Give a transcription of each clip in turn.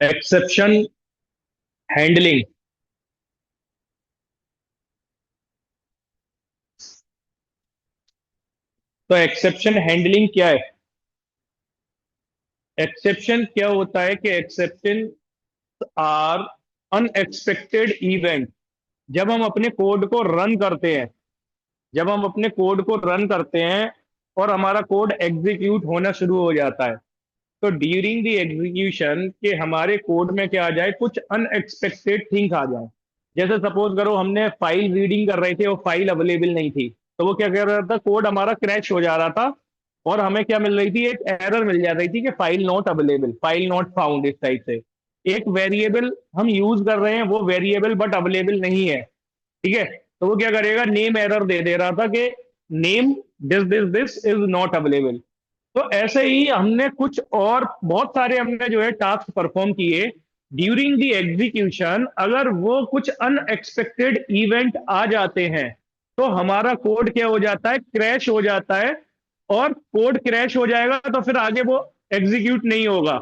Exception handling. तो exception handling क्या है? एक्सेप्शन क्या होता है कि एक्सेप्शन आर अनएक्सपेक्टेड इवेंट। जब हम अपने कोड को रन करते हैं, जब हम अपने कोड को रन करते हैं और हमारा कोड एग्जीक्यूट होना शुरू हो जाता है, तो ड्यूरिंग द एग्जीक्यूशन के हमारे कोड में क्या आ जाए, कुछ अनएक्सपेक्टेड थिंग्स आ जाए। जैसे सपोज करो हमने फाइल रीडिंग कर रहे थे और फाइल अवेलेबल नहीं थी, तो वो क्या कर रहा था, कोड हमारा क्रैश हो जा रहा था और हमें क्या मिल रही थी, एक एरर मिल जा रही थी कि file not available, file not found, इस टाइप से। एक वेरिएबल हम यूज कर रहे हैं, वो वेरिएबल बट अवेलेबल नहीं है, ठीक है, तो वो क्या करेगा, नेम एरर दे दे रहा था कि name this this this is not available. तो ऐसे ही हमने कुछ और बहुत सारे हमने जो है टास्क परफॉर्म किए ड्यूरिंग द एग्जीक्यूशन। अगर वो कुछ अनएक्सपेक्टेड इवेंट आ जाते हैं तो हमारा कोड क्या हो जाता है, क्रैश हो जाता है। और कोड क्रैश हो जाएगा तो फिर आगे वो एग्जीक्यूट नहीं होगा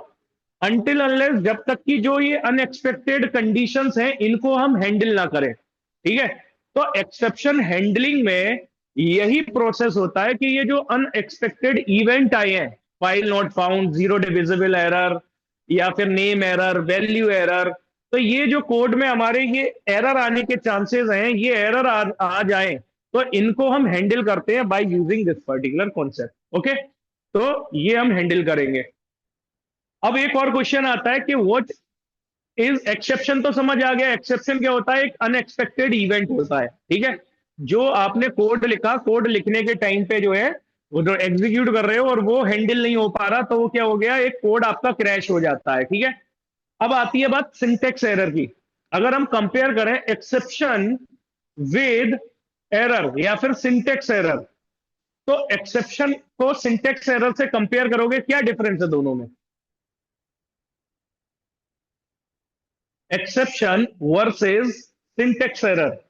अनटिल अनलेस, जब तक कि जो ये अनएक्सपेक्टेड कंडीशंस हैं इनको हम हैंडल ना करें, ठीक है। तो एक्सेप्शन हैंडलिंग में यही प्रोसेस होता है कि ये जो अनएक्सपेक्टेड इवेंट आए हैं, file not found, zero divisible error, या फिर नेम एरर, वैल्यू एरर, तो ये जो कोड में हमारे ये एरर आने के चांसेस हैं, ये एरर आ जाए, तो इनको हम हैंडल करते हैं by using this particular concept. Okay, तो ये हम हैंडल करेंगे। अब एक और क्वेश्चन आता है कि व्हाट इज एक्सेप्शन। तो समझ आ गया एक्सेप्शन क्या होता है, एक अनएक्सपेक्टेड इवेंट होता है, ठीक है। जो आपने कोड लिखा, कोड लिखने के टाइम पे जो है वो जो एग्जीक्यूट कर रहे हो और वो हैंडल नहीं हो पा रहा, तो वो क्या हो गया, एक कोड आपका क्रैश हो जाता है, ठीक है। अब आती है बात सिंटेक्स एरर की। अगर हम कंपेयर करें एक्सेप्शन विद एरर या फिर सिंटेक्स एरर, तो एक्सेप्शन को सिंटेक्स एरर से कंपेयर करोगे, क्या डिफरेंस है दोनों में? Exception versus syntax error.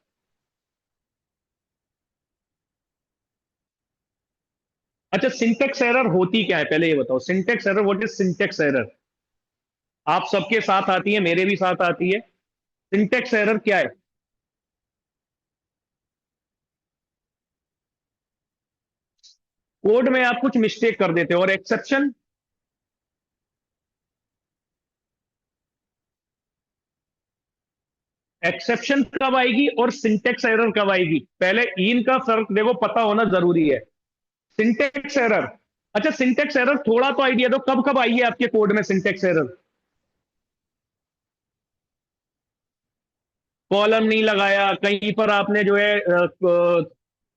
अच्छा, सिंटेक्स एरर होती क्या है, पहले ये बताओ, syntax error, what is syntax error? आप सबके साथ आती है, मेरे भी साथ आती है। सिंटेक्स एरर क्या है? कोड में आप कुछ मिस्टेक कर देते हो। और एक्सेप्शन? एक्सेप्शन कब आएगी और सिंटेक्स एरर कब आएगी, पहले इनका फर्क देखो, पता होना जरूरी है। सिंटेक्स एरर, अच्छा सिंटेक्स एरर थोड़ा तो आइडिया दो, कब कब आई है आपके कोड में सिंटेक्स एरर? कॉलम नहीं लगाया कहीं पर, आपने जो है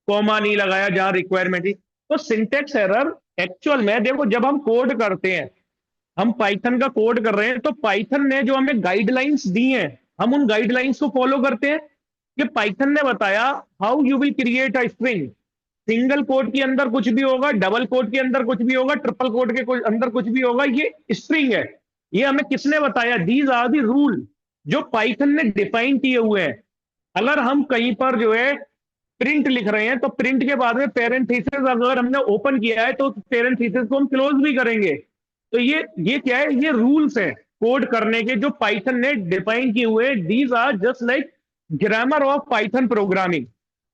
कॉमा नहीं लगाया जहां रिक्वायरमेंट थी। तो सिंटेक्स एरर एक्चुअल में देखो, जब हम कोड करते हैं, हम पाइथन का कोड कर रहे हैं, तो पाइथन ने जो हमें गाइडलाइंस दी हैं, हम उन गाइडलाइंस को फॉलो करते हैं। कि पाइथन ने बताया how you will create a string. Single code के अंदर कुछ भी होगा, डबल कोड के अंदर कुछ भी होगा, ट्रिपल कोड के अंदर कुछ भी होगा, ये स्ट्रिंग है। ये हमें किसने बताया? दीज आर दी रूल जो पाइथन ने डिफाइन किए हुए हैं। अगर हम कहीं पर जो है प्रिंट लिख रहे हैं, तो प्रिंट के बाद में पेरेंथीसिस अगर हमने ओपन किया है, तो पेरेंथीसिस को हम क्लोज भी करेंगे। तो ये क्या है, ये रूल्स हैं कोड करने के जो पाइथन ने डिफाइन किए हुए। These are just like grammar of Python programming.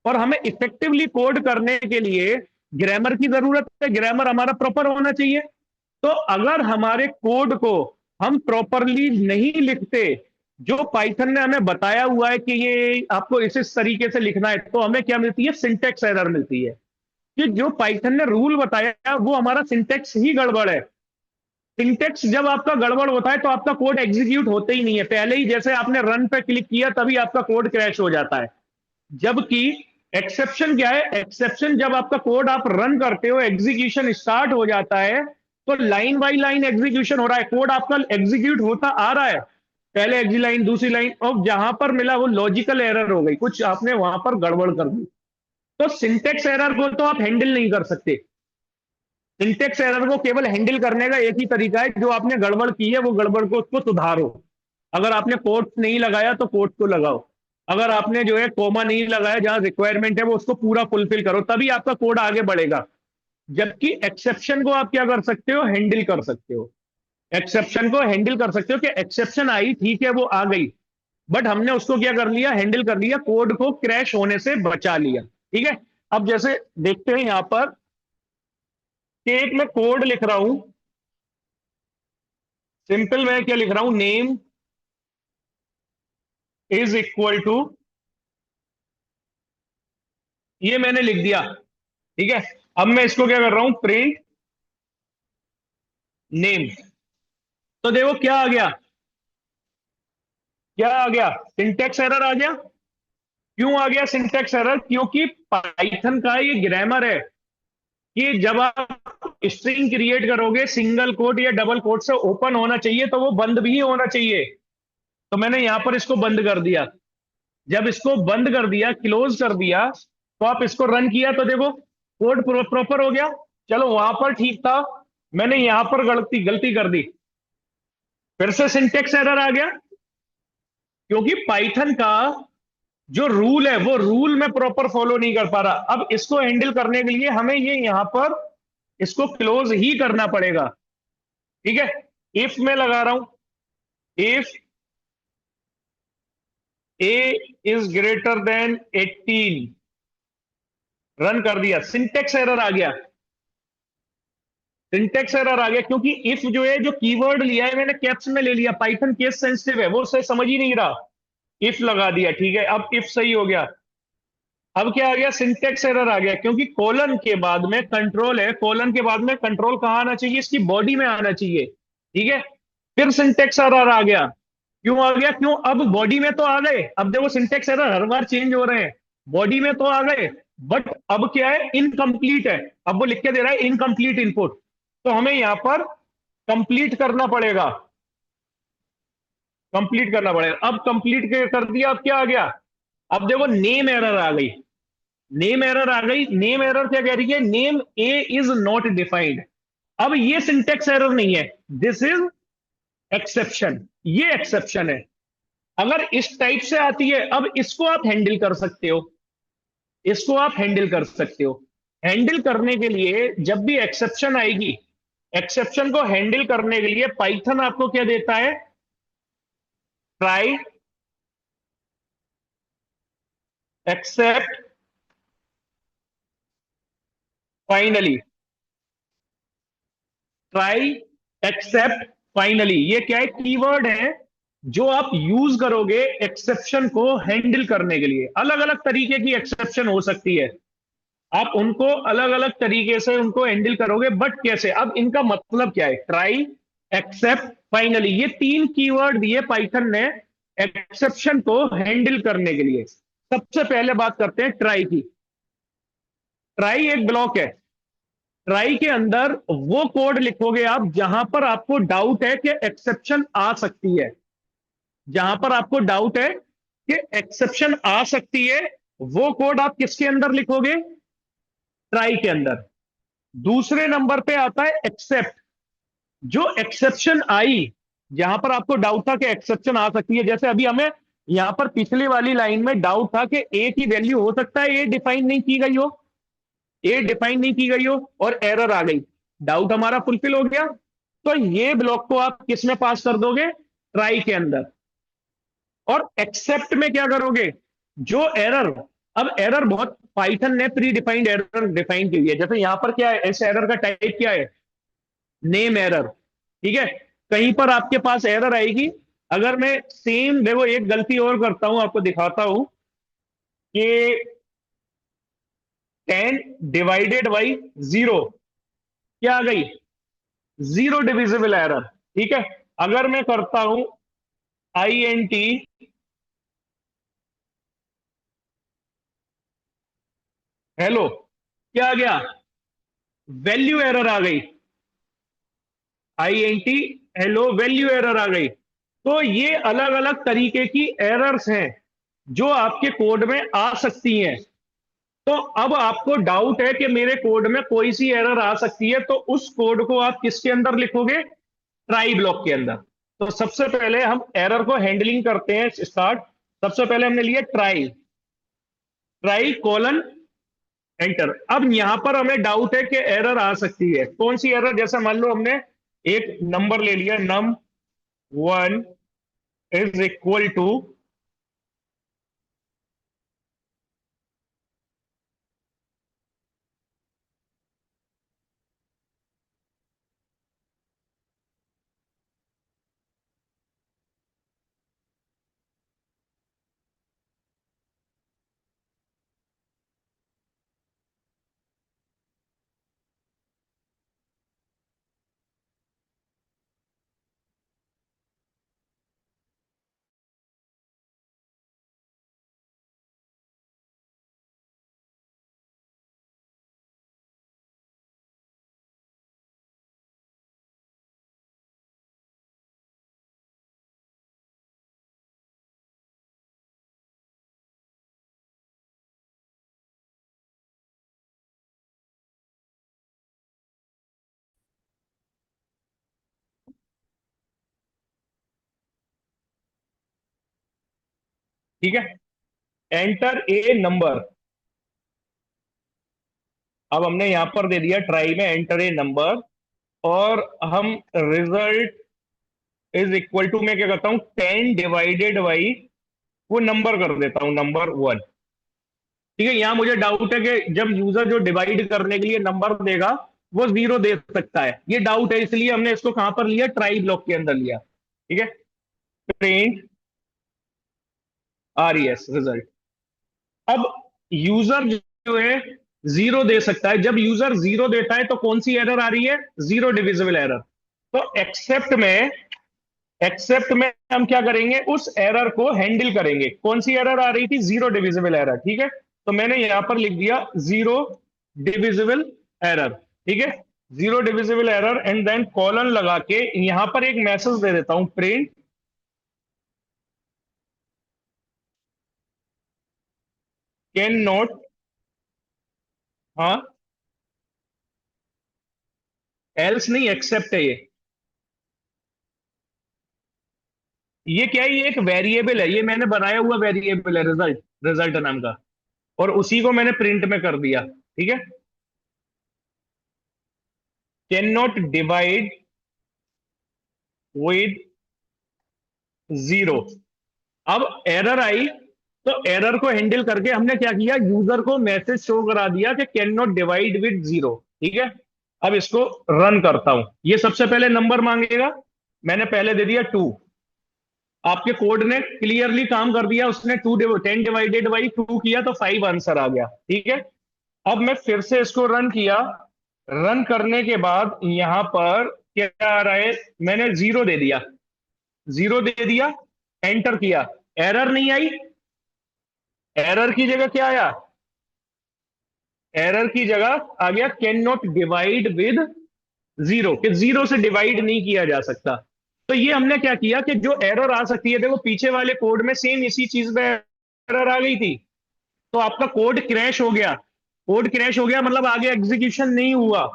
और हमें इफेक्टिवली कोड करने के लिए ग्रामर की जरूरत है, ग्रामर हमारा प्रॉपर होना चाहिए। तो अगर हमारे कोड को हम प्रॉपरली नहीं लिखते, जो पाइथन ने हमें बताया हुआ है कि ये आपको इस तरीके से लिखना है, तो हमें क्या मिलती है, सिंटेक्स एरर मिलती है। कि जो पाइथन ने रूल बताया वो हमारा सिंटेक्स ही गड़बड़ है। सिंटेक्स जब आपका गड़बड़ होता है तो आपका कोड एग्जीक्यूट होते ही नहीं है, पहले ही जैसे आपने रन पे क्लिक किया तभी आपका कोड क्रैश हो जाता है। जबकि एक्सेप्शन क्या है, एक्सेप्शन जब आपका कोड आप रन करते हो, एग्जीक्यूशन स्टार्ट हो जाता है, तो लाइन बाई लाइन एग्जीक्यूशन हो रहा है, कोड आपका एग्जीक्यूट होता आ रहा है। पहले एग्जी लाइन, दूसरी लाइन, और जहां पर मिला वो लॉजिकल एरर हो गई, कुछ आपने वहां पर गड़बड़ कर दी। तो सिंटेक्स एरर को तो आप हैंडल नहीं कर सकते। सिंटेक्स एरर को केवल हैंडल करने का एक ही तरीका है, जो आपने गड़बड़ की है वो गड़बड़ को उसको सुधारो। अगर आपने कोट नहीं लगाया तो कोट को लगाओ। अगर आपने जो है कोमा नहीं लगाया जहां रिक्वायरमेंट है, वो उसको पूरा फुलफिल करो, तभी आपका कोड आगे बढ़ेगा। जबकि एक्सेप्शन को आप क्या कर सकते हो, हैंडल कर सकते हो। एक्सेप्शन को हैंडल कर सकते हो कि एक्सेप्शन आई, ठीक है, वो आ गई, बट हमने उसको क्या कर लिया, हैंडल कर लिया, कोड को क्रैश होने से बचा लिया। ठीक है। अब जैसे देखते हैं यहां पर कि एक मैं कोड लिख रहा हूं, सिंपल मैं क्या लिख रहा हूं, नेम इज इक्वल टू, ये मैंने लिख दिया। ठीक है। अब मैं इसको क्या कर रहा हूं, प्रिंट नेम। तो देखो क्या आ गया, क्या आ गया, सिंटेक्स एरर आ गया। क्यों आ गया सिंटेक्स एरर? क्योंकि पाइथन का ये ग्रामर है कि जब आप स्ट्रिंग क्रिएट करोगे, सिंगल कोट या डबल कोट से ओपन होना चाहिए, तो वो बंद भी होना चाहिए। तो मैंने यहां पर इसको बंद कर दिया। जब इसको बंद कर दिया, क्लोज कर दिया, तो आप इसको रन किया तो देखो कोड प्रॉपर हो गया। चलो वहां पर ठीक था, मैंने यहां पर गलती गलती कर दी, फिर से सिंटेक्स एरर आ गया, क्योंकि पाइथन का जो रूल है वो रूल मैं प्रॉपर फॉलो नहीं कर पा रहा। अब इसको हैंडल करने के लिए हमें ये यहां पर इसको क्लोज ही करना पड़ेगा। ठीक है। इफ मैं लगा रहा हूं, if A is greater then 18, run कर दिया, सिंटेक्स एरर आ गया। सिंटेक्स एरर आ गया क्योंकि इफ जो है, जो कीवर्ड लिया है मैंने कैप्स में ले लिया, पाइथन केस सेंसिटिव है, वो उसे समझ ही नहीं रहा। इफ लगा दिया, ठीक है, अब इफ सही हो गया। अब क्या आ गया, सिंटेक्स एरर आ गया, क्योंकि कोलन के बाद में कंट्रोल है, कोलन के बाद में कंट्रोल कहां आना चाहिए, इसकी बॉडी में आना चाहिए। ठीक है। फिर सिंटेक्स एरर आ गया। क्यों आ गया, क्यों, अब बॉडी में तो आ गए, अब देखो सिंटेक्स एरर हर बार चेंज हो रहे हैं, बॉडी में तो आ गए, बट अब क्या है, इनकम्प्लीट है। अब वो लिख के दे रहा है इनकम्प्लीट इनपुट, तो हमें यहां पर कंप्लीट करना पड़ेगा, कंप्लीट करना पड़ेगा। अब कंप्लीट कर दिया, अब क्या आ गया, अब देखो नेम एरर आ गई, नेम एरर आ गई। नेम एरर क्या कह रही है, name A is not defined. अब ये सिंटेक्स एरर नहीं है, दिस इज एक्सेप्शन, ये एक्सेप्शन है। अगर इस टाइप से आती है, अब इसको आप हैंडल कर सकते हो, इसको आप हैंडल कर सकते हो। हैंडल करने के लिए जब भी एक्सेप्शन आएगी, एक्सेप्शन को हैंडल करने के लिए पाइथन आपको क्या देता है, try except finally, try except finally, ये क्या है, कीवर्ड है जो आप यूज करोगे एक्सेप्शन को हैंडल करने के लिए। अलग अलग तरीके की एक्सेप्शन हो सकती है, आप उनको अलग अलग तरीके से उनको हैंडल करोगे, बट कैसे, अब इनका मतलब क्या है, ट्राई एक्सेप्ट फाइनली, ये तीन कीवर्ड दिए पाइथन ने एक्सेप्शन को हैंडल करने के लिए। सबसे पहले बात करते हैं ट्राई की। ट्राई एक ब्लॉक है, ट्राई के अंदर वो कोड लिखोगे आप जहां पर आपको डाउट है कि एक्सेप्शन आ सकती है, जहां पर आपको डाउट है कि एक्सेप्शन आ सकती है, वो कोड आप किसके अंदर लिखोगे, ट्राई के अंदर। दूसरे नंबर पे आता है एक्सेप्ट, जो एक्सेप्शन आई, जहां पर आपको डाउट था कि एक्सेप्शन आ सकती है, जैसे अभी हमें यहां पर पिछली वाली लाइन में डाउट था कि ए की वैल्यू हो सकता है ए डिफाइन नहीं की गई हो, ए डिफाइन नहीं की गई हो और एरर आ गई, डाउट हमारा फुलफिल हो गया। तो ये ब्लॉक को आप किस में पास कर दोगे, ट्राई के अंदर। और एक्सेप्ट में क्या करोगे, जो एरर, अब एरर बहुत, पाइथन ने प्री डिफाइंड एरर डिफाइन की हुई है, जैसे यहां पर क्या है, इस एरर का टाइप क्या है, नेम एरर। ठीक है। कहीं पर आपके पास एरर आएगी, अगर मैं सेम, देखो एक गलती और करता हूं, आपको दिखाता हूं कि 10 डिवाइडेड बाई 0 क्या आ गई, जीरो डिविजिबल एरर। ठीक है। अगर मैं करता हूं INT, हेलो, क्या आ गया, वैल्यू एरर आ गई, INT हेलो, वैल्यू एरर आ गई। तो ये अलग अलग तरीके की एरर्स हैं जो आपके कोड में आ सकती हैं। तो अब आपको डाउट है कि मेरे कोड में कोई सी एरर आ सकती है, तो उस कोड को आप किसके अंदर लिखोगे, ट्राई ब्लॉक के अंदर। तो सबसे पहले हम एरर को हैंडलिंग करते हैं, स्टार्ट। सबसे पहले हमने लिया ट्राई, ट्राई कोलन एंटर। अब यहां पर हमें डाउट है कि एरर आ सकती है, कौन सी एरर, जैसा मान लो हमने एक नंबर ले लिया, num1 इज इक्वल टू, ठीक है, एंटर ए नंबर। अब हमने यहां पर दे दिया ट्राई में एंटर ए नंबर, और हम रिजल्ट इज इक्वल टू, मैं क्या करता हूं, 10 डिवाइडेड बाई वो नंबर कर देता हूं, नंबर 1। ठीक है, यहां मुझे डाउट है कि जब यूजर जो डिवाइड करने के लिए नंबर देगा वो 0 दे सकता है, ये डाउट है, इसलिए हमने इसको कहां पर लिया, ट्राई ब्लॉक के अंदर लिया। ठीक है, प्रिंट RES रिजल्ट। अब यूजर जो है 0 दे सकता है, जब यूजर 0 देता है तो कौन सी एरर आ रही है, जीरो डिविजिबल एरर। तो एक्सेप्ट में हम क्या करेंगे, उस एरर को हैंडल करेंगे। कौन सी एरर आ रही थी, जीरो डिविजिबल एरर। ठीक है, तो मैंने यहां पर लिख दिया जीरो डिविजिबल एरर। ठीक है, zero divisible error, and then colon लगा के यहां पर एक मैसेज दे देता हूं, प्रिंट कैन नॉट, हाँ, एल्स नहीं, एक्सेप्ट है ये क्या है, ये एक वेरिएबल है, ये मैंने बनाया हुआ वेरिएबल है, रिजल्ट, रिजल्ट नाम का, और उसी को मैंने प्रिंट में कर दिया। ठीक है, can not divide with zero. अब एरर आई, तो एरर को हैंडल करके हमने क्या किया, यूजर को मैसेज शो करा दिया कि can not divide with zero. ठीक है, अब इसको रन करता हूं, ये सबसे पहले नंबर मांगेगा, मैंने पहले दे दिया 2। आपके कोड ने क्लियरली काम कर दिया, उसने 10 डिवाइडेड बाई 2 किया तो 5 आंसर आ गया। ठीक है, अब मैं फिर से इसको रन किया, रन करने के बाद यहां पर क्या आ रहा है, मैंने 0 दे दिया, 0 दे दिया, एंटर किया, एरर नहीं आई। एरर की जगह क्या आया, एरर की जगह आ गया can not divide with zero, कि जीरो से डिवाइड नहीं किया जा सकता। तो ये हमने क्या किया कि जो एरर आ सकती है, देखो पीछे वाले कोड में सेम इसी चीज में एरर आ गई थी, तो आपका कोड क्रैश हो गया। कोड क्रैश हो गया मतलब आगे एग्जीक्यूशन नहीं हुआ।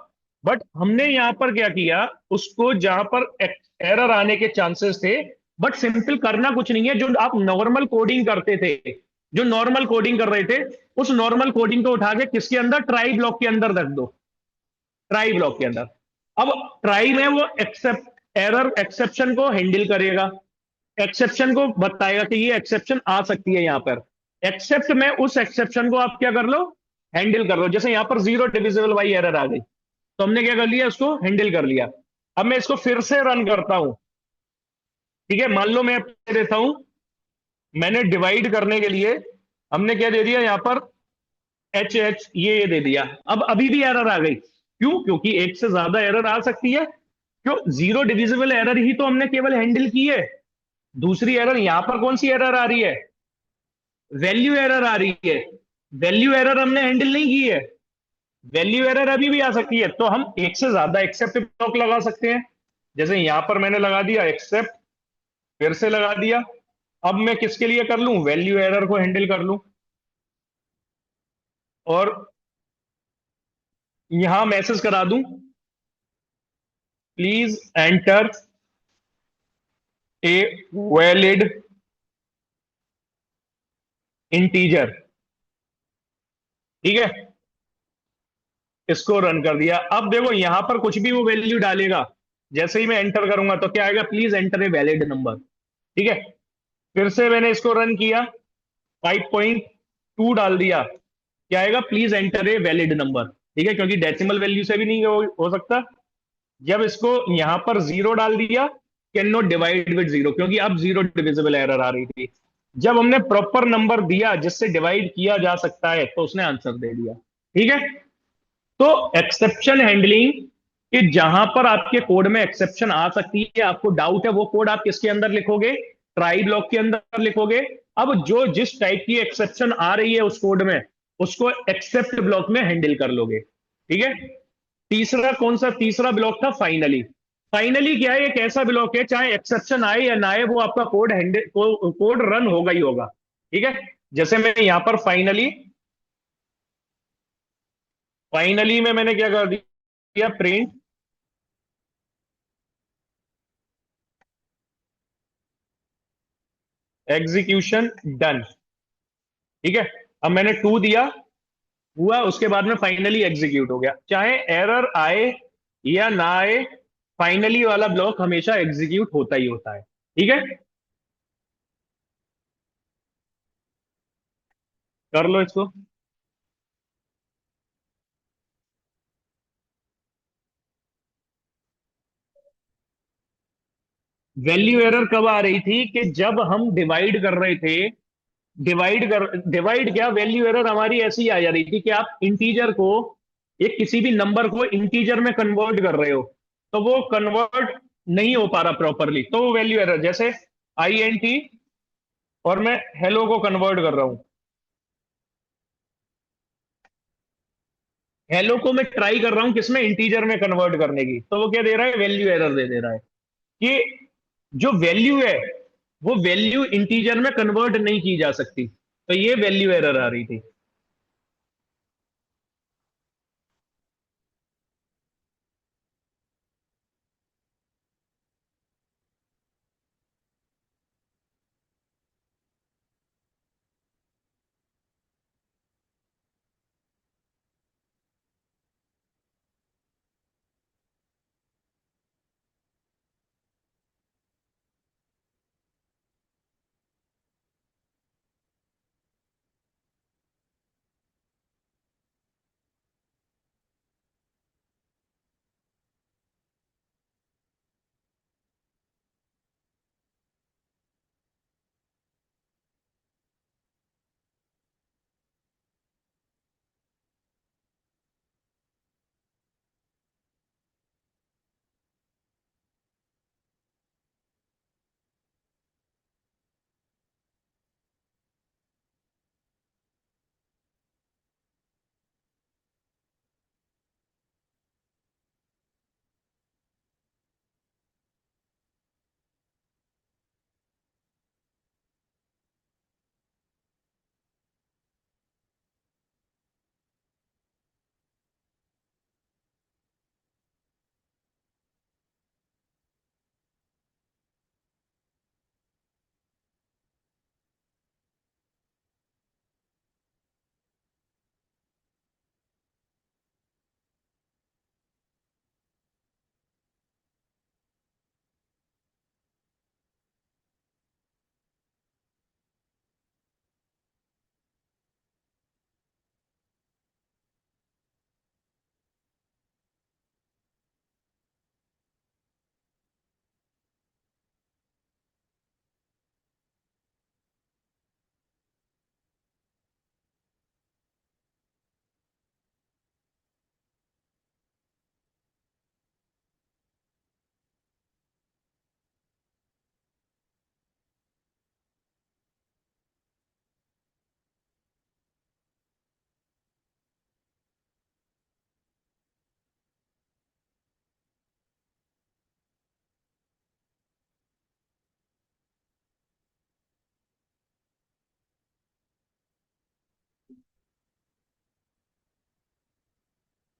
बट हमने यहां पर क्या किया, उसको जहां पर एरर आने के चांसेस थे, बट सिंपल करना कुछ नहीं है, जो आप नॉर्मल कोडिंग करते थे, जो नॉर्मल कोडिंग कर रहे थे, उस नॉर्मल कोडिंग को उठा के किसके अंदर, ट्राई ब्लॉक के अंदर रख दो, ट्राई ब्लॉक के अंदर। अब ट्राई में वो एक्सेप्ट एरर एक्सेप्शन को हैंडल करेगा, एक्सेप्शन को बताएगा कि ये एक्सेप्शन आ सकती है यहां पर। एक्सेप्ट में उस एक्सेप्शन को आप क्या कर लो, हैंडल कर लो। जैसे यहां पर जीरो डिविजिबल बाई एरर आ गई, तो हमने क्या कर लिया, उसको हैंडल कर लिया। अब मैं इसको फिर से रन करता हूं। ठीक है, मान लो मैं देता हूं, मैंने डिवाइड करने के लिए हमने क्या दे दिया यहां पर, एच ये दे दिया। अब अभी भी एरर आ गई, क्यों, क्योंकि एक से ज्यादा एरर आ सकती है। क्यों, जीरो डिविजिबल एरर ही तो हमने केवल हैंडल की है। दूसरी एरर यहां पर कौन सी एरर आ रही है, वैल्यू एरर आ रही है। वैल्यू एरर हमने हैंडल नहीं की है, वैल्यू एरर अभी भी आ सकती है, तो हम एक से ज्यादा एक्सेप्ट ब्लॉक लगा सकते हैं। जैसे यहां पर मैंने लगा दिया एक्सेप्ट, फिर से लगा दिया। अब मैं किसके लिए कर लूं, वैल्यू एरर को हैंडल कर लूं, और यहां मैसेज करा दूं, please enter a valid integer. ठीक है, इसको रन कर दिया। अब देखो यहां पर कुछ भी वो वैल्यू डालेगा, जैसे ही मैं एंटर करूंगा तो क्या आएगा, please enter a valid number. ठीक है। फिर से मैंने इसको रन किया, 5.2 डाल दिया, क्या आएगा, please enter a valid number. ठीक है, क्योंकि डेसिमल वैल्यू से भी नहीं हो सकता। जब इसको यहां पर जीरो डाल दिया, can not divide with zero, क्योंकि अब जीरो डिविजिबल एरर आ रही थी। जब हमने प्रॉपर नंबर दिया जिससे डिवाइड किया जा सकता है, तो उसने आंसर दे दिया। ठीक है। तो एक्सेप्शन हैंडलिंग, कि जहां पर आपके कोड में एक्सेप्शन आ सकती है, आपको डाउट है, वो कोड आप किसके अंदर लिखोगे, ट्राई ब्लॉक के अंदर लिखोगे। अब जो जिस टाइप की एक्सेप्शन आ रही है उस कोड में, उसको एक्सेप्ट ब्लॉक में हैंडल कर लोगे। ठीक है। तीसरा कौन सा, तीसरा ब्लॉक था फाइनली। फाइनली क्या है, एक ऐसा ब्लॉक है, चाहे एक्सेप्शन आए या ना आए, वो आपका कोड हैंडल कोड रन होगा ही होगा। ठीक है। जैसे मैं यहां पर फाइनली, फाइनली में मैंने क्या कर दिया, प्रिंट एग्जीक्यूशन डन। ठीक है। अब मैंने टू दिया, हुआ, उसके बाद में फाइनली एग्जीक्यूट हो गया। चाहे एरर आए या ना आए, फाइनली वाला ब्लॉक हमेशा एग्जीक्यूट होता ही होता है। ठीक है। कर लो इसको। वैल्यू एरर कब आ रही थी, कि जब हम डिवाइड कर रहे थे, डिवाइड क्या, वैल्यू एरर हमारी ऐसी आ जा रही थी कि आप इंटीजर को, एक किसी भी नंबर को इंटीजर में कन्वर्ट कर रहे हो, तो वो कन्वर्ट नहीं हो पा रहा प्रॉपरली, तो वो वैल्यू एरर, जैसे INT, और मैं हेलो को कन्वर्ट कर रहा हूं, हेलो को मैं ट्राई कर रहा हूं किसमें, इंटीजर में कन्वर्ट करने की, तो वो क्या दे रहा है, वैल्यू एरर दे रहा है, कि जो वैल्यू है वो वैल्यू इंटीजर में कन्वर्ट नहीं की जा सकती, तो ये वैल्यू एरर आ रही थी।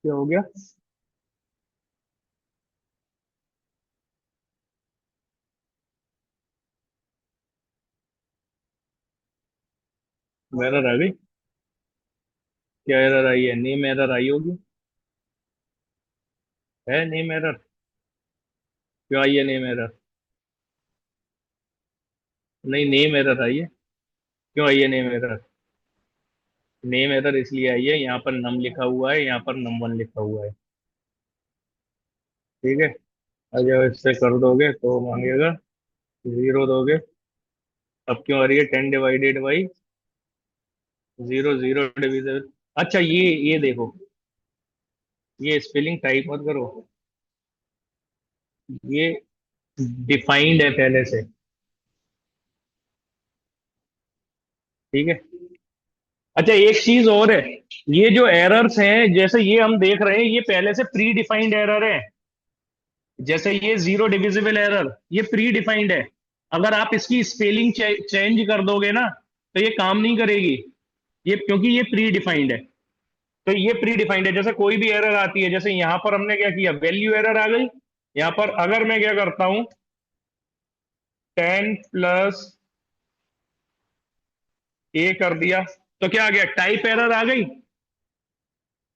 क्या हो गया, एरर आ गई, क्या एरर आई है, नेम एरर आई होगी, है नेम एरर। क्यों आई है नेम एरर? नहीं, नेम एरर आई है। क्यों आई है नेम एरर? नेम एरर इसलिए आई है, यहाँ पर नम लिखा हुआ है, यहाँ पर नम 1 लिखा हुआ है। ठीक है। अगर इससे कर दोगे तो मांगेगा, 0 दोगे। अब क्यों आ रही है 10 डिवाइडेड बाई 0? 0 डिविजिबल। अच्छा, ये देखो, ये स्पेलिंग टाइप मत करो। ये डिफाइंड है पहले से। ठीक है। अच्छा, एक चीज और है। ये जो एरर्स हैं, जैसे ये हम देख रहे हैं, ये पहले से प्री डिफाइंड एरर है। जैसे ये 0 डिविजिबल एरर, ये प्री डिफाइंड है। अगर आप इसकी स्पेलिंग चेंज कर दोगे ना, तो ये काम नहीं करेगी। ये क्योंकि ये प्री डिफाइंड है। तो ये प्री डिफाइंड है। जैसे कोई भी एरर आती है, जैसे यहां पर हमने क्या किया, वैल्यू एरर आ गई। यहां पर अगर मैं क्या करता हूं, 10 + A कर दिया, तो क्या आ गया, टाइप एरर आ गई।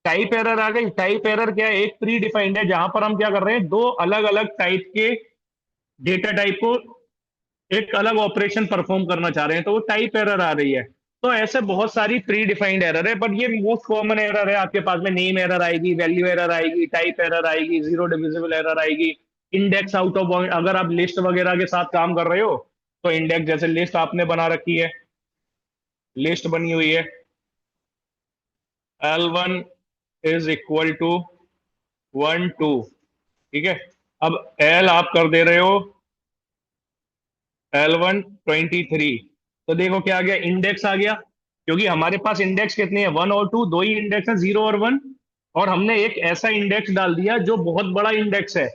टाइप एरर आ गई। टाइप एरर क्या है, एक प्री डिफाइंड है, जहां पर हम क्या कर रहे हैं, दो अलग अलग टाइप के डेटा टाइप को एक अलग ऑपरेशन परफॉर्म करना चाह रहे हैं, तो वो टाइप एरर आ रही है। तो ऐसे बहुत सारी प्री डिफाइंड एरर है, बट ये मोस्ट कॉमन एरर है आपके पास में। नेम एरर आएगी, वैल्यू एरर आएगी, टाइप एरर आएगी, 0 डिविजिबल एरर आएगी, इंडेक्स आउट ऑफ बाउंड। अगर आप लिस्ट वगैरह के साथ काम कर रहे हो, तो इंडेक्स, जैसे लिस्ट आपने बना रखी है, लिस्ट बनी हुई है, L1 = 1 2। ठीक है। अब L आप कर दे रहे हो L1 23। तो देखो क्या आ गया, इंडेक्स आ गया। क्योंकि हमारे पास इंडेक्स कितने हैं, 1 और 2, दो ही इंडेक्स हैं, 0 और 1। और हमने एक ऐसा इंडेक्स डाल दिया जो बहुत बड़ा इंडेक्स है,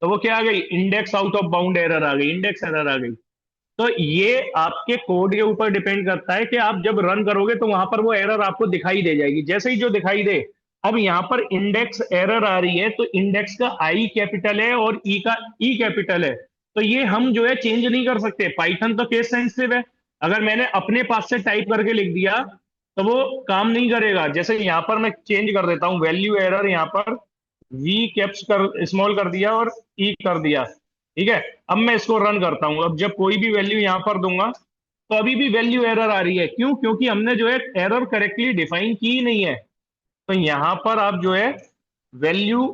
तो वो क्या आ गई, index out of bound error आ गई, इंडेक्स एरर आ गई। तो ये आपके कोड के ऊपर डिपेंड करता है कि आप जब रन करोगे तो वहां पर वो एरर आपको दिखाई दे जाएगी, जैसे ही जो दिखाई दे। अब यहाँ पर इंडेक्स एरर आ रही है, तो इंडेक्स का आई कैपिटल है और ई का ई कैपिटल है। तो ये हम जो है चेंज नहीं कर सकते, पाइथन तो केस सेंसिटिव है। अगर मैंने अपने पास से टाइप करके लिख दिया, तो वो काम नहीं करेगा। जैसे यहाँ पर मैं चेंज कर देता हूँ, वैल्यू एरर, यहाँ पर वी कैप्स कर स्मॉल कर दिया और ई कर दिया। ठीक है। अब मैं इसको रन करता हूं, अब जब कोई भी वैल्यू यहां पर दूंगा, तो अभी भी वैल्यू एरर आ रही है। क्यों? क्योंकि हमने जो है एरर करेक्टली डिफाइन की ही नहीं है। तो यहां पर आप जो है वैल्यू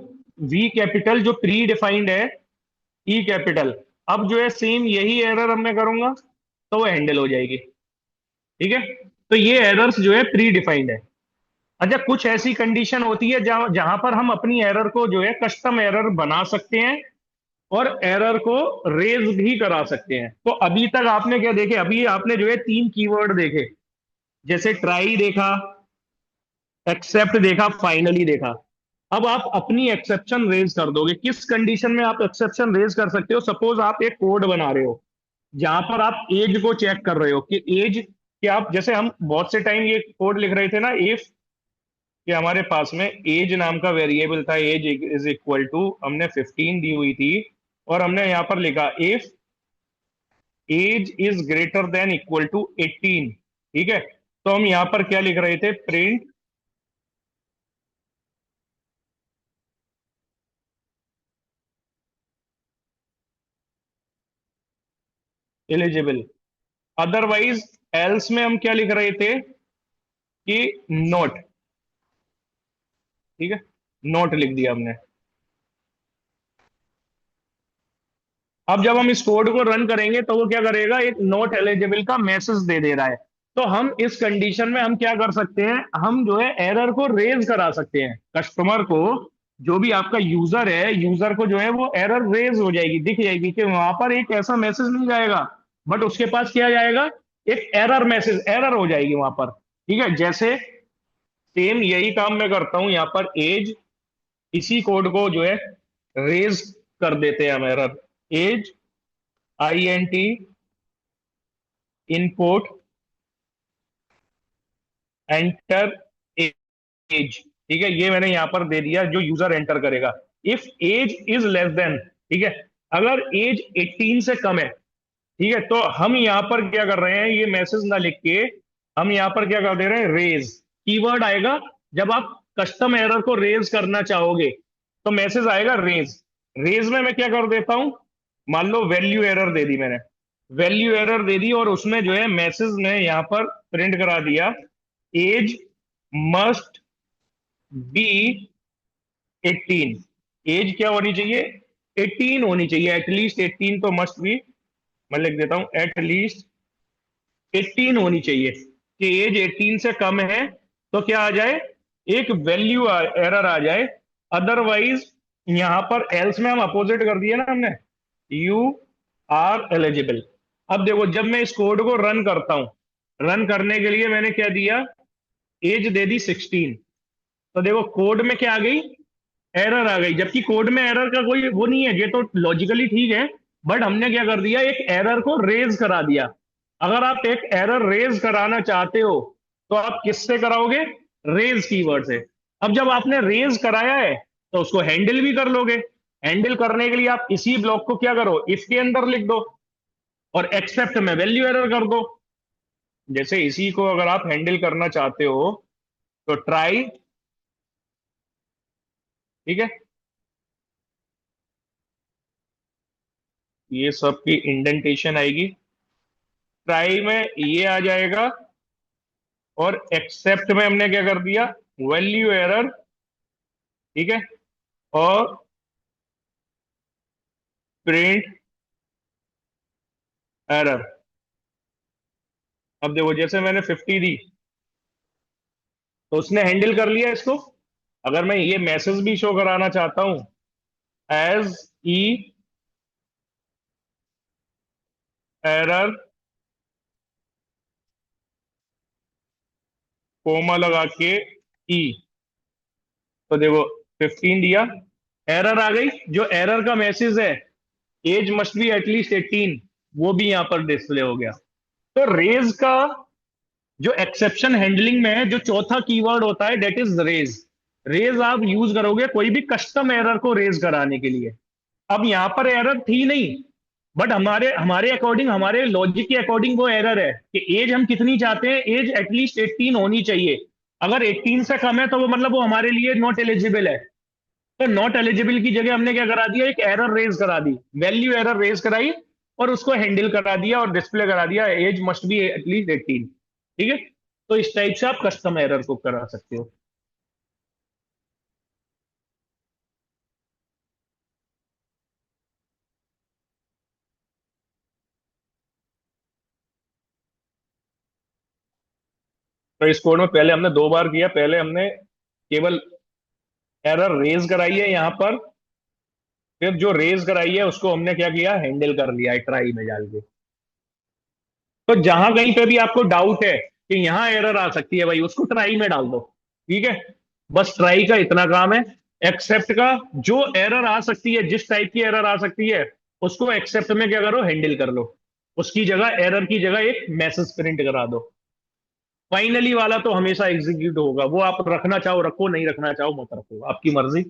वी कैपिटल जो प्री डिफाइंड है, ई कैपिटल, अब जो है सेम यही एरर अब मैं करूंगा, तो वो हैंडल हो जाएगी। ठीक है। तो ये एरर्स जो है प्री डिफाइंड है। अच्छा, कुछ ऐसी कंडीशन होती है जहां जहां पर हम अपनी एरर को जो है कस्टम एरर बना सकते हैं, और एरर को रेज भी करा सकते हैं। तो अभी तक आपने क्या देखे, अभी आपने जो है 3 कीवर्ड देखे। जैसे ट्राई देखा, एक्सेप्ट देखा, फाइनली देखा। अब आप अपनी एक्सेप्शन रेज कर दोगे। किस कंडीशन में आप एक्सेप्शन रेज कर सकते हो? सपोज आप एक कोड बना रहे हो, जहां पर आप एज को चेक कर रहे हो कि एज, कि आप, जैसे हम बहुत से टाइम ये कोड लिख रहे थे ना, इफ, कि हमारे पास में एज नाम का वेरिएबल था, एज इज इक्वल टू, हमने 15 दी हुई थी, और हमने यहां पर लिखा if age is greater than equal to 18। ठीक है। तो हम यहां पर क्या लिख रहे थे, प्रिंट एलिजिबल, अदरवाइज एल्स में हम क्या लिख रहे थे कि नोट। ठीक है, नोट लिख दिया हमने। अब जब हम इस कोड को रन करेंगे, तो वो क्या करेगा, एक नॉट एलिजिबल का मैसेज दे दे रहा है। तो हम इस कंडीशन में हम क्या कर सकते हैं, हम जो है एरर को रेज करा सकते हैं कस्टमर को। जो भी आपका यूजर है, यूजर को जो है वो एरर रेज हो जाएगी, दिख जाएगी कि वहां पर एक ऐसा मैसेज नहीं जाएगा, बट उसके पास क्या जाएगा, एक एरर मैसेज, एरर हो जाएगी वहां पर। ठीक है। जैसे सेम यही काम मैं करता हूं यहाँ पर, एज, इसी कोड को जो है रेज कर देते हैं हम error. Age, INT, input, enter age. ठीक है, ये मैंने यहां पर दे दिया जो यूजर एंटर करेगा। If age is less than, ठीक है, अगर एज 18 से कम है, ठीक है, तो हम यहां पर क्या कर रहे हैं, ये मैसेज ना लिख के हम यहां पर क्या कर दे रहे हैं, रेज। कीवर्ड आएगा जब आप कस्टम एरर को रेज करना चाहोगे, तो मैसेज आएगा रेज। रेज में मैं क्या कर देता हूं, मान लो वैल्यू एरर दे दी मैंने, वैल्यू एरर दे दी, और उसमें जो है मैसेज ने यहाँ पर प्रिंट करा दिया, एज मस्ट बी 18। एज क्या होनी चाहिए? 18 होनी चाहिए, एटलीस्ट 18 तो मस्ट बी। मैं लिख देता हूं, एटलीस्ट 18 होनी चाहिए, कि एज 18 से कम है तो क्या आ जाए, एक वैल्यू एरर आ जाए। अदरवाइज यहां पर एल्स में हम अपोजिट कर दिया ना हमने, यू आर एलिजिबल। अब देखो, जब मैं इस कोड को रन करता हूं, रन करने के लिए मैंने क्या दिया, एज दे दी 16। तो देखो कोड में क्या आ गई, एरर आ गई, जबकि कोड में एरर का कोई वो नहीं है, ये तो लॉजिकली ठीक है। बट हमने क्या कर दिया, एक एरर को रेज करा दिया। अगर आप एक एरर रेज कराना चाहते हो तो आप किससे कराओगे, रेज कीवर्ड से। अब जब आपने रेज कराया है तो उसको हैंडल भी कर लोगे। हैंडल करने के लिए आप इसी ब्लॉक को क्या करो, इफ के अंदर लिख दो, और एक्सेप्ट में वैल्यू एरर कर दो। जैसे इसी को अगर आप हैंडल करना चाहते हो तो ट्राई, ठीक है, ये सब की इंडेंटेशन आएगी, ट्राई में ये आ जाएगा, और एक्सेप्ट में हमने क्या कर दिया, वैल्यू एरर, ठीक है, और प्रिंट एरर। अब देखो जैसे मैंने 50 दी तो उसने हैंडल कर लिया इसको। अगर मैं ये मैसेज भी शो कराना चाहता हूं, एज ई एरर, कोमा लगा के ई, तो देखो 15 दिया, एरर आ गई। जो एरर का मैसेज है, एज मस्ट बी एटलीस्ट 18, वो भी यहां पर डिस्प्ले हो गया। तो रेज का जो एक्सेप्शन हैंडलिंग में है, जो चौथा कीवर्ड होता है, डेट इज रेज। रेज आप यूज करोगे कोई भी कस्टम एरर को रेज कराने के लिए। अब यहां पर एरर थी नहीं, बट हमारे हमारे अकॉर्डिंग, हमारे लॉजिक के अकॉर्डिंग वो एरर है कि एज हम कितनी चाहते हैं, एज एटलीस्ट 18 होनी चाहिए। अगर 18 से कम है तो वो मतलब वो हमारे लिए नॉट एलिजिबल है। तो नॉट एलिजिबल की जगह हमने क्या करा दिया, एक एरर रेज करा दी, वैल्यू एरर रेज कराई, और उसको हैंडल करा दिया और डिस्प्ले करा दिया, एज मस्ट बी एटलीस्ट 18। ठीक है, तो इस टाइप से आप कस्टम एरर को करा सकते हो। तो इस कोड में पहले हमने 2 बार किया, पहले हमने केवल एरर रेज कराई है यहां पर, फिर जो रेज कराई है उसको हमने क्या किया, हैंडल कर लिया है ट्राई में डाल के। तो जहां कहीं पे भी आपको डाउट है कि यहां एरर आ सकती है, भाई उसको ट्राई में डाल दो। ठीक है, बस ट्राई का इतना काम है। एक्सेप्ट का, जो एरर आ सकती है, जिस टाइप की एरर आ सकती है, उसको एक्सेप्ट में क्या करो, हैंडल कर लो। उसकी जगह, एरर की जगह एक मैसेज प्रिंट करा दो। फाइनली वाला तो हमेशा एग्जीक्यूट होगा, वो आप रखना चाहो रखो, नहीं रखना चाहो मत रखो, आपकी मर्जी।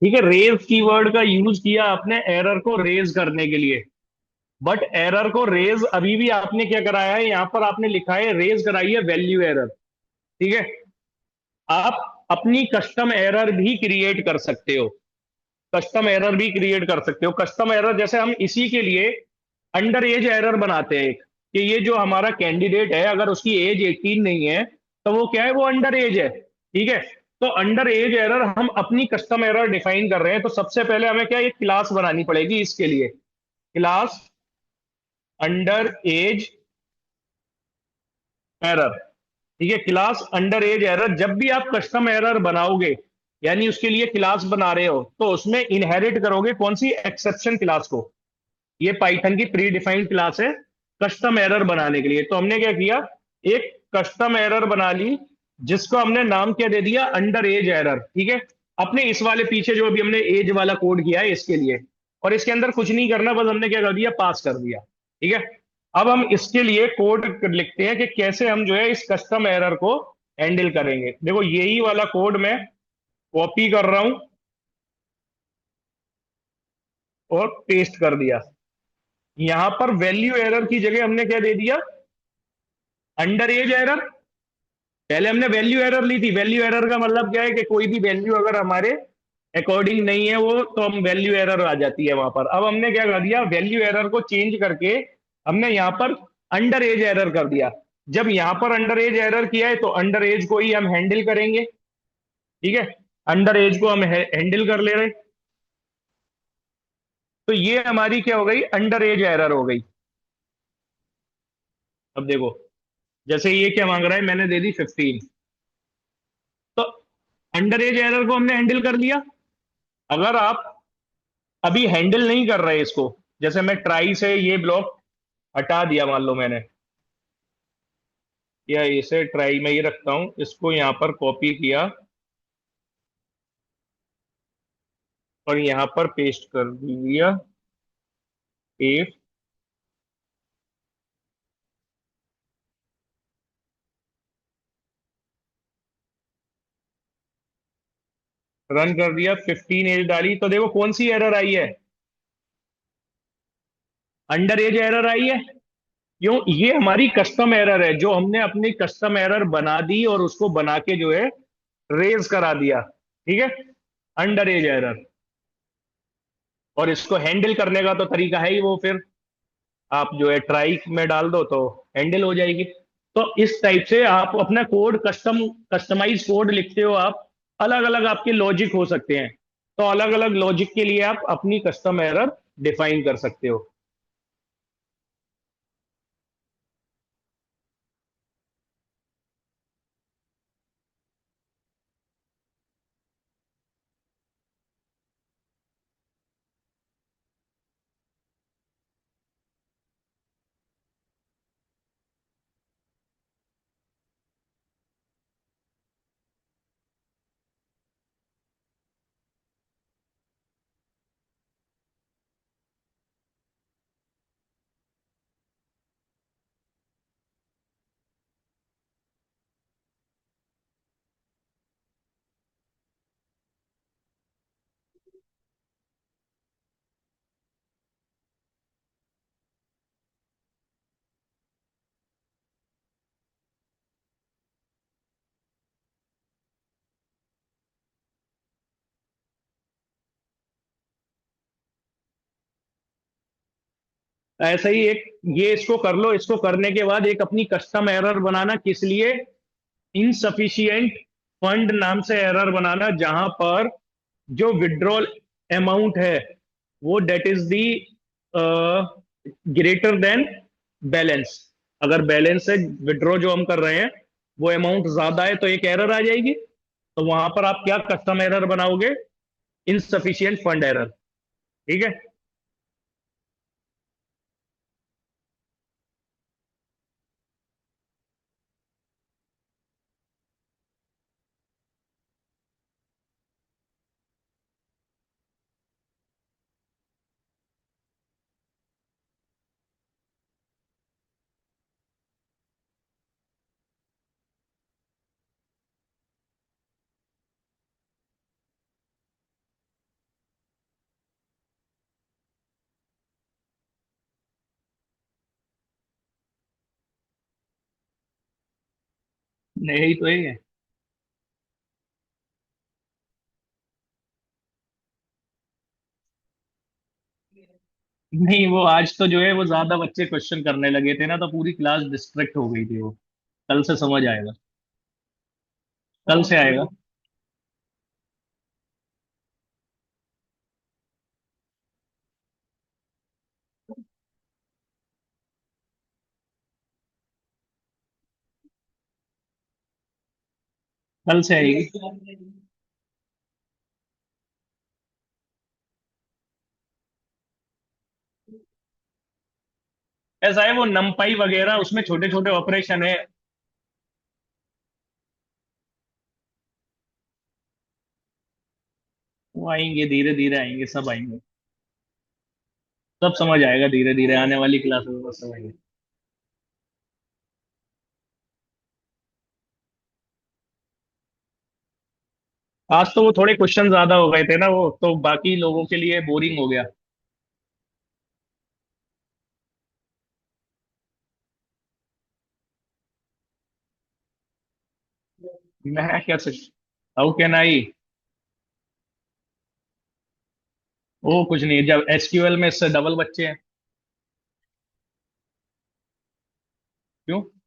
ठीक है, रेज कीवर्ड का यूज किया आपने एरर को रेज करने के लिए। बट एरर को रेज अभी भी आपने क्या कराया है, यहां पर आपने लिखा है रेज कराई है वैल्यू एरर। ठीक है। आप अपनी कस्टम एरर भी क्रिएट कर सकते हो। कस्टम एरर भी क्रिएट कर सकते हो। कस्टम एरर जैसे हम इसी के लिए अंडर एज एरर बनाते हैं एक, कि ये जो हमारा कैंडिडेट है अगर उसकी एज 18 नहीं है तो वो क्या है, वो अंडर एज है। ठीक है। तो अंडर एज एरर हम अपनी कस्टम एरर डिफाइन कर रहे हैं, तो सबसे पहले हमें क्या, एक क्लास बनानी पड़ेगी इसके लिए। Class under as error. ठीक है, क्लास अंडर एज एरर। जब भी आप कस्टम एरर बनाओगे, यानी उसके लिए क्लास बना रहे हो, तो उसमें इनहेरिट करोगे कौन सी, एक्सेप्शन क्लास को। ये पाइथन की प्री डिफाइंड क्लास है कस्टम एरर बनाने के लिए। तो हमने क्या किया, एक कस्टम एरर बना ली जिसको हमने नाम क्या दे दिया, अंडर एज एरर। ठीक है। अपने इस वाले पीछे जो अभी हमने एज वाला कोड किया है इसके लिए, और इसके अंदर कुछ नहीं करना, बस हमने क्या कर दिया, पास कर दिया। ठीक है। अब हम इसके लिए कोड लिखते हैं कि कैसे हम जो है इस कस्टम एरर को हैंडल करेंगे। देखो यही वाला कोड मैं कॉपी कर रहा हूं और पेस्ट कर दिया। यहां पर वैल्यू एरर की जगह हमने क्या दे दिया, अंडर एज एरर। पहले हमने वैल्यू एरर ली थी। वैल्यू एरर का मतलब क्या है कि कोई भी वैल्यू अगर हमारे अकॉर्डिंग नहीं है वो, तो हम वैल्यू एरर आ जाती है वहां पर। अब हमने क्या कर दिया, वैल्यू एरर को चेंज करके हमने यहाँ पर अंडर एज एरर कर दिया। जब यहाँ पर अंडर एज एरर किया है तो अंडर एज को ही हम हैंडल करेंगे। ठीक है। अंडर एज को हम हैंडल कर ले रहे। तो ये हमारी क्या हो गई, अंडर एज एरर हो गई। अब देखो, जैसे ये क्या मांग रहा है, मैंने दे दी 15। तो अंडर एज एरर को हमने हैंडल कर लिया। अगर आप अभी हैंडल नहीं कर रहे इसको, जैसे मैं ट्राई से ये ब्लॉक हटा दिया मान लो मैंने, या इसे ट्राई में ही रखता हूं, इसको यहां पर कॉपी किया और यहां पर पेस्ट कर दिया। पेस्ट, रन कर दिया, 15 एज डाली, तो देखो कौन सी एरर आई है, अंडर एज एरर आई है। क्यों, ये हमारी कस्टम एरर है जो हमने अपनी कस्टम एरर बना दी और उसको बना के जो है रेज करा दिया। ठीक है, अंडर एज एरर। और इसको हैंडल करने का तो तरीका है ही वो, फिर आप जो है ट्राई में डाल दो तो हैंडल हो जाएगी। तो इस टाइप से आप अपना कोड कस्टमाइज कोड लिखते हो आप। अलग अलग आपके लॉजिक हो सकते हैं, तो अलग अलग लॉजिक के लिए आप अपनी कस्टम एरर डिफाइन कर सकते हो। ऐसा ही एक, ये इसको कर लो। इसको करने के बाद एक अपनी कस्टम एरर बनाना, किस लिए, इनसफिशियंट फंड नाम से एरर बनाना, जहां पर जो विड्रॉल अमाउंट है वो that is the greater than balance. अगर बैलेंस से विड्रॉ जो हम कर रहे हैं वो अमाउंट ज्यादा है तो एक एरर आ जाएगी। तो वहां पर आप क्या कस्टम एरर बनाओगे, इनसफिशियंट फंड एरर। ठीक है। नहीं तो ही है। नहीं, वो आज तो जो है वो ज्यादा बच्चे क्वेश्चन करने लगे थे ना, तो पूरी क्लास डिस्ट्रैक्ट हो गई थी वो। कल से समझ आएगा। कल से आएगा। कल से आएगी। ऐसा है, वो नमपाई वगैरह उसमें छोटे छोटे ऑपरेशन है। वो आएंगे, धीरे धीरे आएंगे, सब आएंगे। सब समझ आएगा धीरे धीरे, आने वाली क्लास में सब समझ आएगा। आज तो वो थोड़े क्वेश्चन ज्यादा हो गए थे ना, वो तो बाकी लोगों के लिए बोरिंग हो गया। मैं कैसे, हाउ कैन आई। वो कुछ नहीं, जब एसक्यूएल में इससे डबल बच्चे हैं। क्यों?